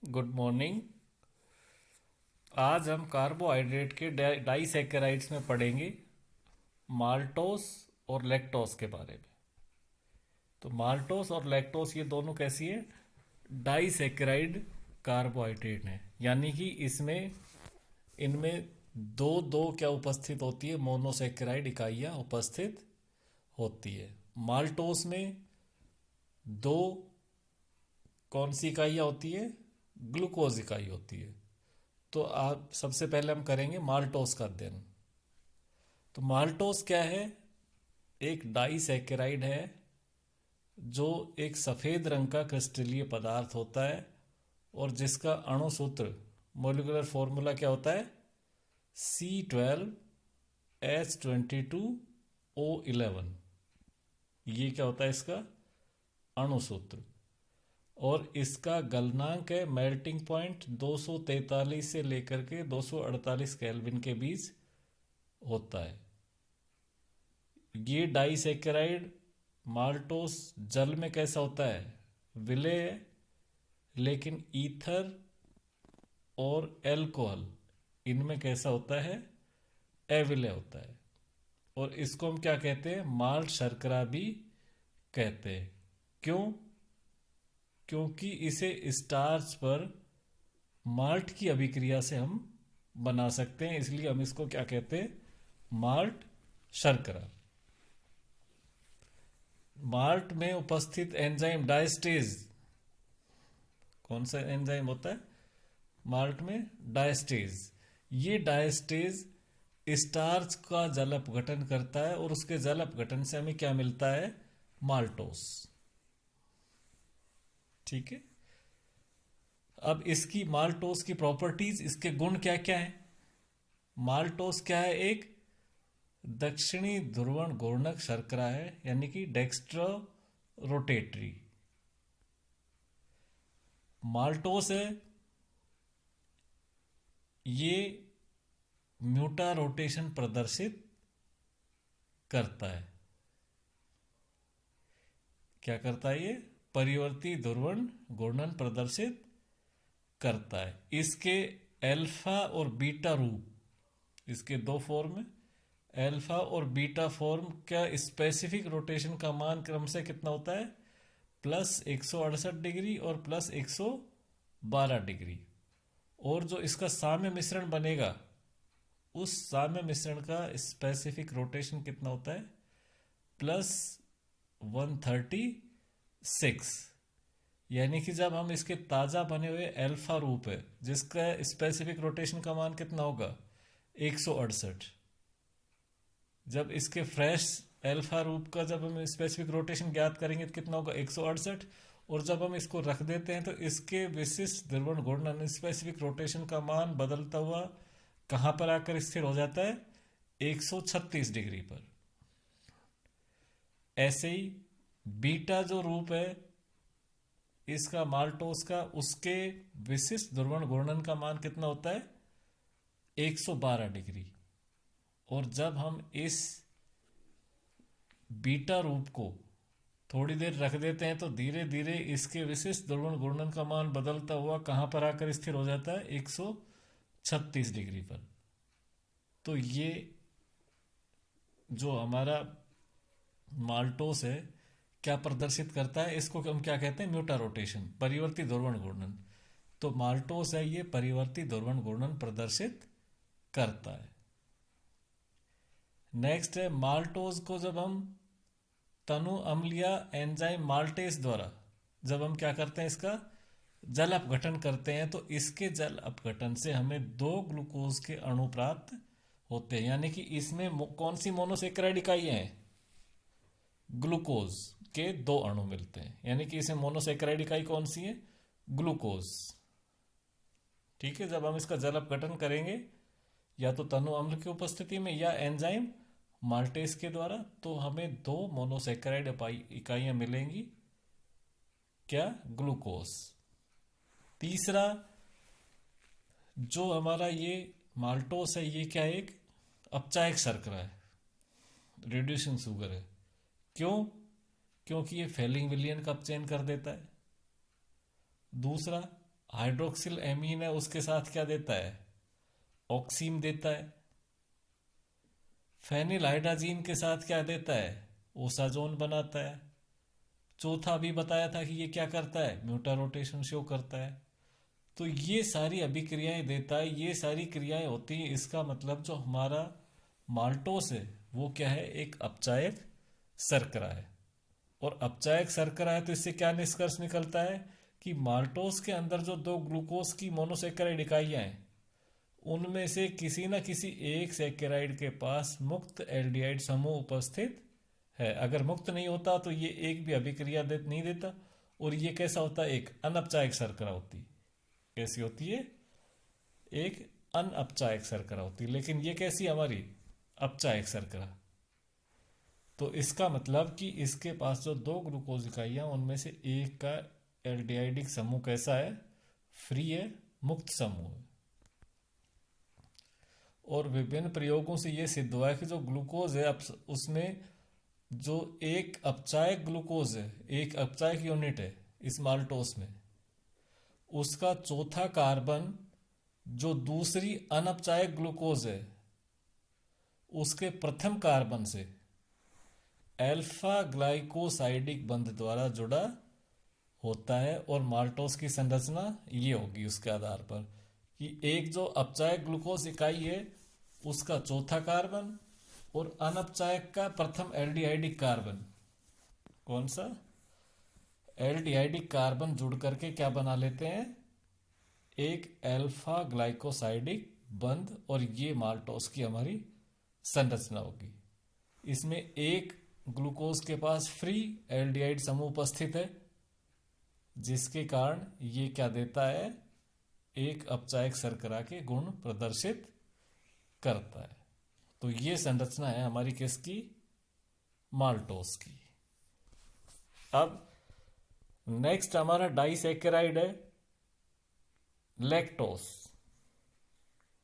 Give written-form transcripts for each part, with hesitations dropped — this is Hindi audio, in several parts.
Good morning. आज हम कार्बोहाइड्रेट के डाइसैकेराइड्स में पढ़ेंगे माल्टोस और लैक्टोस के बारे में। तो माल्टोस और लैक्टोस ये दोनों कैसी है? डाइसैकेराइड कार्बोहाइड्रेट हैं, यानी कि इसमें इनमें दो दो क्या उपस्थित होती है, मोनोसैकेराइड इकाइयाँ उपस्थित होती है। माल्टोस में दो कौन सी इकाइयाँ होती है? ग्लूकोज इकाई होती है। तो आप सबसे पहले हम करेंगे माल्टोस का अध्ययन। तो माल्टोस क्या है? एक डाइसैकेराइड है जो एक सफ़ेद रंग का क्रिस्टलीय पदार्थ होता है और जिसका अणु सूत्र मोलिकुलर फॉर्मूला क्या होता है? C12H22O11। ये क्या होता है इसका अणु सूत्र। और इसका गलनांक है मेल्टिंग पॉइंट 243 से लेकर के 248 केल्विन के बीच होता है। ये डाइसैकेराइड माल्टोस जल में कैसा होता है? विलेय है, लेकिन ईथर और एल्कोहल इनमें कैसा होता है? अविलेय होता है। और इसको हम क्या कहते हैं? माल्ट शर्करा भी कहते हैं। क्यों? क्योंकि इसे स्टार्च पर माल्ट की अभिक्रिया से हम बना सकते हैं, इसलिए हम इसको क्या कहते हैं? माल्ट शर्करा। माल्ट में उपस्थित एंजाइम डायस्टेज, कौन सा एंजाइम होता है माल्ट में? डायस्टेज। ये डायस्टेज स्टार्च का जल अपघटन करता है और उसके जल अपघटन से हमें क्या मिलता है? माल्टोस। ठीक है। अब इसकी माल्टोस की प्रॉपर्टीज, इसके गुण क्या क्या है? माल्टोस क्या है? एक दक्षिणी ध्रुवण घूर्णक शर्करा है, यानी कि डेक्स्ट्रो रोटेटरी। माल्टोस है ये म्यूटा रोटेशन प्रदर्शित करता है। क्या करता है ये? परिवर्ती ध्रुवण घूर्णन प्रदर्शित करता है। इसके अल्फा और बीटा रूप, इसके दो फॉर्म है, अल्फा और बीटा फॉर्म। क्या स्पेसिफिक रोटेशन का मान क्रम से कितना होता है? +168 डिग्री और +112 डिग्री। और जो इसका साम्य मिश्रण बनेगा, उस साम्य मिश्रण का स्पेसिफिक रोटेशन कितना होता है? +136। यानी कि जब हम इसके ताज़ा बने हुए अल्फा रूप है जिसका स्पेसिफिक रोटेशन का मान कितना होगा? 168। जब इसके फ्रेश अल्फा रूप का जब हम स्पेसिफिक रोटेशन ज्ञात करेंगे तो कितना होगा? 168। और जब हम इसको रख देते हैं तो इसके विशिष्ट ध्रुवण घूर्णन स्पेसिफिक रोटेशन का मान बदलता हुआ कहाँ पर आकर स्थिर हो जाता है? 136 डिग्री पर। ऐसे ही बीटा जो रूप है इसका माल्टोस का, उसके विशिष्ट ध्रुवण घूर्णन का मान कितना होता है? 112 डिग्री। और जब हम इस बीटा रूप को थोड़ी देर रख देते हैं तो धीरे धीरे इसके विशिष्ट ध्रुवण घूर्णन का मान बदलता हुआ कहाँ पर आकर स्थिर हो जाता है? 136 डिग्री पर। तो ये जो हमारा माल्टोस है क्या प्रदर्शित करता है? इसको हम क्या कहते हैं? म्यूटा रोटेशन, परिवर्ती ध्रुवण घूर्णन। तो माल्टोस है ये परिवर्ती ध्रुवण घूर्णन प्रदर्शित करता है। नेक्स्ट है माल्टोज को जब हम तनु अम्ल या एंजाइम माल्टेस द्वारा जब हम क्या करते हैं? इसका जल अपघटन करते हैं तो इसके जल अपघटन से हमें दो ग्लूकोज के अणु प्राप्त होते हैं। यानी कि इसमें कौन सी मोनोसेक्राइड इकाइयां हैं? ग्लूकोज के दो अणु मिलते हैं, यानी कि इसमें मोनोसेक्राइड इकाई कौन सी है? ग्लूकोज। ठीक है। जब हम इसका जल अपघटन करेंगे या तो तनु अम्ल की उपस्थिति में या एंजाइम माल्टेस के द्वारा, तो हमें दो मोनोसेक्राइड इकाइयां मिलेंगी। क्या? ग्लूकोज। तीसरा जो हमारा ये माल्टोस है ये क्या है? एक अपचायक शर्करा है, रिड्यूसिंग शुगर है। क्यों? क्योंकि ये फेलिंग विलियन का अपचयन कर देता है। दूसरा, हाइड्रोक्सिल एमीन है, उसके साथ क्या देता है? ऑक्सीन देता है। फेनिल हाइड्राजीन के साथ क्या देता है? ओसाजोन बनाता है। चौथा भी बताया था कि ये क्या करता है? म्यूटा रोटेशन शो करता है। तो ये सारी अभिक्रियाएं देता है, ये सारी क्रियाएं होती हैं। इसका मतलब जो हमारा माल्टोस है वो क्या है? एक अपचायक शर्करा है। और अपचायक शर्करा है तो इससे क्या निष्कर्ष निकलता है कि माल्टोस के अंदर जो दो ग्लूकोज की मोनोसेकेराइड इकाइयां हैं उनमें से किसी न किसी एक सेकेराइड के पास मुक्त एल्डिहाइड समूह उपस्थित है। अगर मुक्त नहीं होता तो ये एक भी अभिक्रिया नहीं देता। और ये कैसा होता है? एक अनअपचायक शर्करा होती है। कैसी होती है? एक अनअपचायक शर्करा होती है। लेकिन ये कैसी हमारी अपचायक शर्करा। तो इसका मतलब कि इसके पास जो दो ग्लूकोज इकाइयां उनमें से एक का एल्डिहाइडिक समूह कैसा है? फ्री है, मुक्त समूह है। और विभिन्न प्रयोगों से यह सिद्ध हुआ है कि जो ग्लूकोज है उसमें जो एक अपचायक ग्लूकोज है, एक अपचायक यूनिट है इस माल्टोस में, उसका चौथा कार्बन जो दूसरी अनअपचायक ग्लूकोज है उसके प्रथम कार्बन से अल्फा ग्लाइकोसाइडिक बंध द्वारा जुड़ा होता है। और माल्टोस की संरचना ये होगी उसके आधार पर कि एक जो अपचायक ग्लूकोज इकाई है उसका चौथा कार्बन और अनअपचायक का प्रथम एल्डिहाइडिक कार्बन, कौन सा? एल्डिहाइडिक कार्बन जुड़ करके क्या बना लेते हैं? एक अल्फा ग्लाइकोसाइडिक बंध। और ये माल्टोस की हमारी संरचना होगी। इसमें एक ग्लूकोज के पास फ्री एल्डिहाइड समूह उपस्थित है जिसके कारण ये क्या देता है? एक अपचायक शर्करा के गुण प्रदर्शित करता है। तो ये संरचना है हमारी किसकी? माल्टोस की। अब नेक्स्ट हमारा डाइसैकेराइड है लैक्टोस।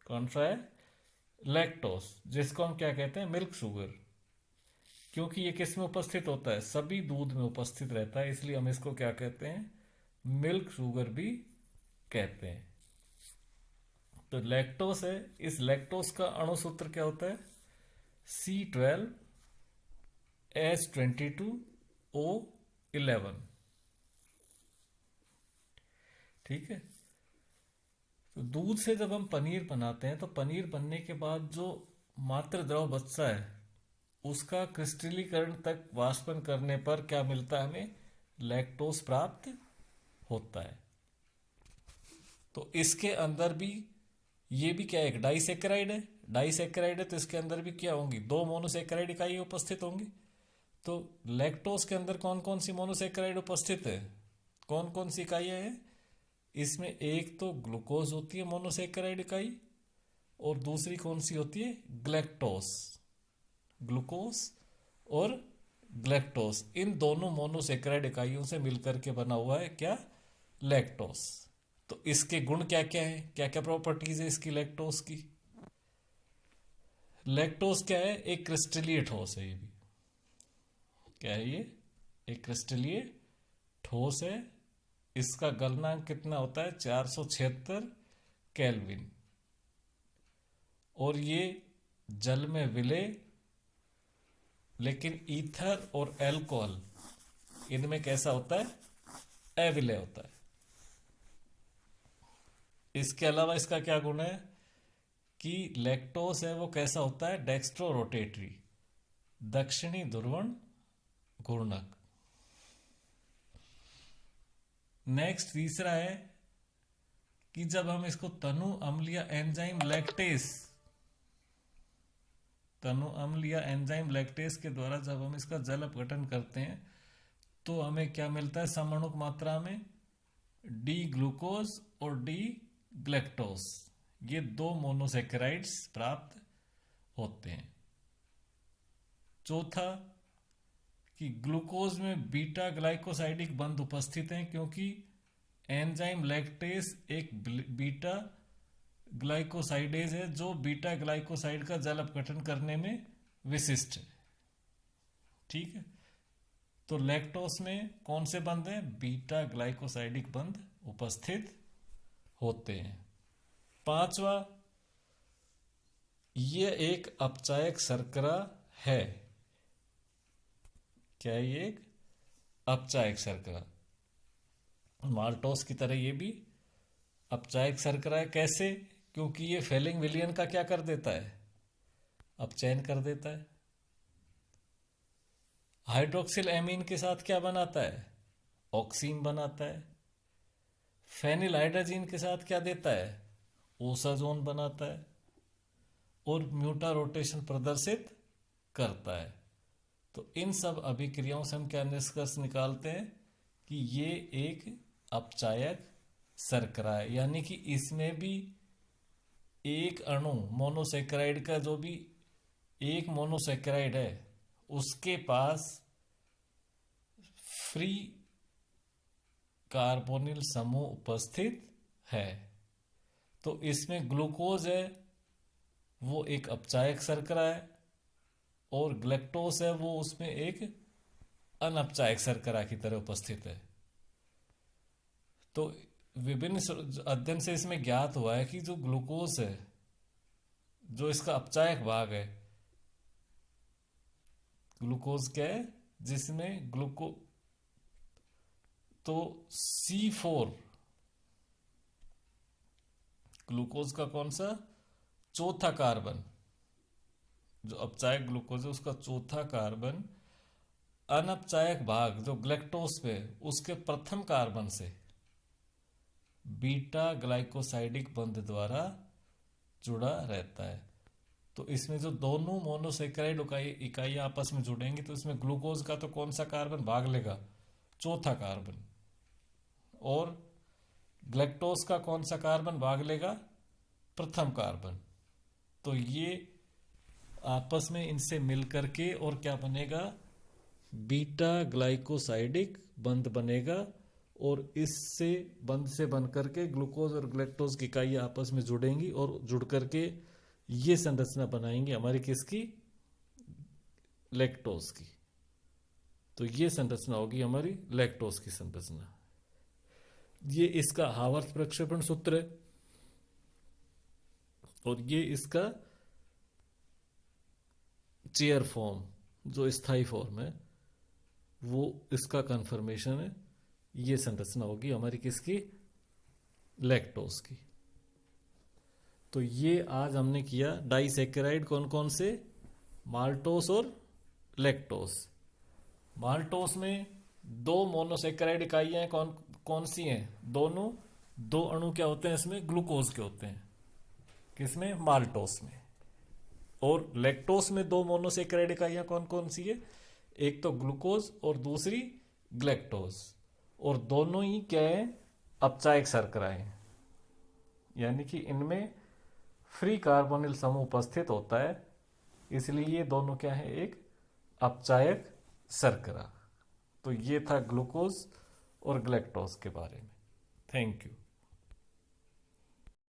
कौन सा है? लैक्टोस, जिसको हम क्या कहते हैं? Milk sugar. क्योंकि ये किस में उपस्थित होता है? सभी दूध में उपस्थित रहता है, इसलिए हम इसको क्या कहते हैं? मिल्क शुगर भी कहते हैं। तो लैक्टोस है। इस लैक्टोस का अणुसूत्र क्या होता है? C12H22O11। ठीक है। तो दूध से जब हम पनीर बनाते हैं तो पनीर बनने के बाद जो मात्र द्रव बचता है उसका क्रिस्टलीकरण तक वाष्पन करने पर क्या मिलता है हमें? लैक्टोस प्राप्त होता है। तो इसके अंदर भी ये भी क्या है? एक डाइसैकेराइड है। डाइसैकेराइड है तो इसके अंदर भी क्या होंगी? दो मोनोसैकेराइड इकाई उपस्थित होंगी। तो लैक्टोस के अंदर कौन कौन सी मोनोसैकेराइड उपस्थित है? कौन कौन सी इकाइयां हैं? इसमें एक तो ग्लूकोज होती है मोनोसैकेराइड इकाई, और दूसरी कौन सी होती है? ग्लैक्टोस। ग्लूकोज और ग्लैक्टोस, इन दोनों मोनोसैकेराइड इकाइयों से मिलकर के बना हुआ है क्या? लैक्टोस। तो इसके गुण क्या क्या है? क्या क्या प्रॉपर्टीज है इसकी लैक्टोस की? लैक्टोस क्या है? एक क्रिस्टलीय ठोस है। ये भी क्या है? ये एक क्रिस्टलीय ठोस है। इसका गलनांक कितना होता है? 476 केल्विन। और ये जल में विलय, लेकिन ईथर और एल्कोहल इनमें कैसा होता है? अविलय होता है। इसके अलावा इसका क्या गुण है कि लैक्टोस है वो कैसा होता है? डेक्स्ट्रो रोटेटरी, दक्षिणी ध्रुवण घूर्णक। नेक्स्ट तीसरा है कि जब हम इसको तनु अम्ल या एंजाइम लैक्टेस, तनु अम्ल या एंजाइम लैक्टेस के द्वारा जब हम इसका जल अपघटन करते हैं तो हमें क्या मिलता है? समअणुक मात्रा में डी ग्लूकोज और डी ग्लैक्टोज, ये दो मोनोसैकेराइड्स प्राप्त होते हैं। चौथा कि ग्लूकोज में बीटा ग्लाइकोसाइडिक बंध उपस्थित हैं क्योंकि एंजाइम लैक्टेस एक बीटा ग्लाइकोसाइडेज है जो बीटा ग्लाइकोसाइड का जल अपघटन करने में विशिष्ट है। ठीक है। तो लैक्टोस में कौन से बंध हैं? बीटा ग्लाइकोसाइडिक बंध उपस्थित होते हैं। पांचवा, ये एक अपचायक शर्करा है। क्या है ये? एक अपचायक शर्करा। माल्टोस की तरह ये भी अपचायक शर्करा है। कैसे? क्योंकि ये फेलिंग विलियन का क्या कर देता है? अपचयन कर देता है। हाइड्रोक्सिल एमीन के साथ क्या बनाता है? ऑक्सीन बनाता है। फेनिल हाइड्रोजीन के साथ क्या देता है? ओसाजोन बनाता है और म्यूटा रोटेशन प्रदर्शित करता है। तो इन सब अभिक्रियाओं से हम क्या निष्कर्ष निकालते हैं कि ये एक अपचायक शर्करा है। यानी कि इसमें भी एक अणु मोनोसेक्राइड का, जो भी एक मोनोसेक्राइड है, उसके पास फ्री कार्बोनिल समूह उपस्थित है। तो इसमें ग्लूकोज है, वो एक अपचायक शर्करा है, और ग्लैक्टोज है, वो उसमें एक अनअपचायक शर्करा की तरह उपस्थित है। तो विभिन्न अध्ययन से इसमें ज्ञात हुआ है कि जो ग्लूकोज है, जो इसका अपचायक भाग है, ग्लूकोज क्या है जिसमें ग्लूको तो C4, ग्लूकोज का कौन सा? चौथा कार्बन, जो अपचायक ग्लूकोज है उसका चौथा कार्बन अनपचायक भाग जो ग्लैक्टोज पे, उसके प्रथम कार्बन से बीटा ग्लाइकोसाइडिक बंध द्वारा जुड़ा रहता है। तो इसमें जो दोनों मोनोसेक्राइड इकाइयां आपस में जुड़ेंगी, तो इसमें ग्लूकोज का तो कौन सा कार्बन भाग लेगा? चौथा कार्बन। और ग्लैक्टोज का कौन सा कार्बन भाग लेगा? प्रथम कार्बन। तो ये आपस में इनसे मिलकर के और क्या बनेगा? बीटा ग्लाइकोसाइडिक बंध बनेगा, और इससे बंध से बन करके ग्लूकोज और ग्लैक्टोज की इकाइयां आपस में जुड़ेंगी और जुड़ करके ये संरचना बनाएंगी हमारी किसकी? लैक्टोज की। तो ये संरचना होगी हमारी लैक्टोज की संरचना। ये इसका हावर्थ प्रक्षेपण सूत्र है, और ये इसका चेयर फॉर्म, जो स्थाई फॉर्म है, वो इसका कन्फर्मेशन है। ये संरचना होगी हमारी किसकी? लैक्टोज की। तो ये आज हमने किया डाइसेकेराइड कौन कौन से? माल्टोस और लैक्टोस। माल्टोस में दो मोनोसेकेराइड इकाइयां हैं, कौन कौन सी हैं? दोनों दो अणु क्या होते हैं इसमें? ग्लूकोज के होते हैं। किसमें? माल्टोस में। और लैक्टोस में दो मोनोसेकेराइड इकाइयां कौन कौन सी है? एक तो ग्लूकोज और दूसरी ग्लैक्टोज। और दोनों ही क्या है? अपचायक शर्करा है। यानी कि इनमें फ्री कार्बोनिल समूह उपस्थित होता है, इसलिए ये दोनों क्या है? एक अपचायक शर्करा। तो ये था ग्लूकोज और ग्लैक्टोज के बारे में। Thank you.